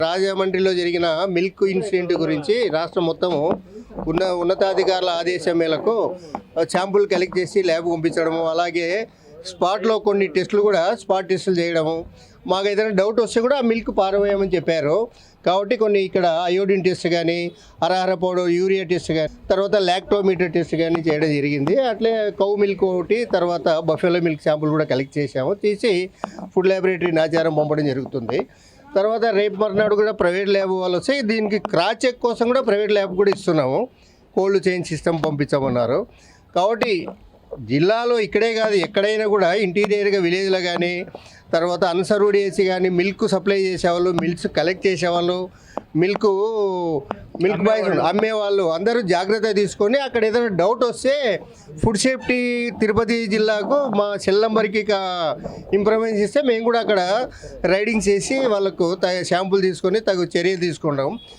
రాజమండ్రిలో జరిగిన milk incident గురించి రాష్ట్రం మొత్తము ఉన్నతాధికారుల ఆదేశం మేరకు శాంపుల్ కలెక్ట్ చేసి ల్యాబ్ పంపించడము, అలాగే స్పాట్లో కొన్ని టెస్టులు కూడా స్పాట్ టెస్టులు చేయడము. మాకు ఏదైనా డౌట్ వస్తే కూడా మిల్క్ పారవేయమని చెప్పారు. కాబట్టి కొన్ని ఇక్కడ అయోడిన్ టెస్ట్ కానీ, అరహర పౌడర్, యూరియా టెస్ట్ కానీ, తర్వాత లాక్టోమీటర్ టెస్ట్ కానీ చేయడం జరిగింది. అట్లే కౌ మిల్క్ ఒకటి, తర్వాత బఫెలో మిల్క్ శాంపుల్ కూడా కలెక్ట్ చేసాము. తీసి ఫుడ్ ల్యాబొరేటరీ నాచారం పంపడం జరుగుతుంది. తర్వాత రేపు మర్నాడు కూడా ప్రైవేట్ ల్యాబ్ వాళ్ళు వస్తే దీనికి క్రాస్ చెక్ కోసం కూడా ప్రైవేట్ ల్యాబ్ కూడా ఇస్తున్నాము. కోల్డ్ చైన్ సిస్టమ్ పంపించమన్నారు. కాబట్టి జిల్లాలో ఇక్కడే కాదు, ఎక్కడైనా కూడా ఇంటీరియర్గా విలేజ్లో కానీ, తర్వాత అన్సర్వ్డ్ ఏసీ కానీ, మిల్క్ సప్లై చేసేవాళ్ళు, మిల్క్స్ కలెక్ట్ చేసేవాళ్ళు, మిల్క్ బాయ్స్ అమ్మేవాళ్ళు అందరూ జాగ్రత్త తీసుకొని అక్కడ ఏదైనా డౌట్ వస్తే ఫుడ్ సేఫ్టీ తిరుపతి జిల్లాకు మా సెల్ నెంబర్కి ఇన్ఫర్మేషన్ ఇస్తే మేము కూడా అక్కడ రైడింగ్ చేసి వాళ్ళకు శాంపుల్ తీసుకొని తగు చర్యలు తీసుకుంటాం.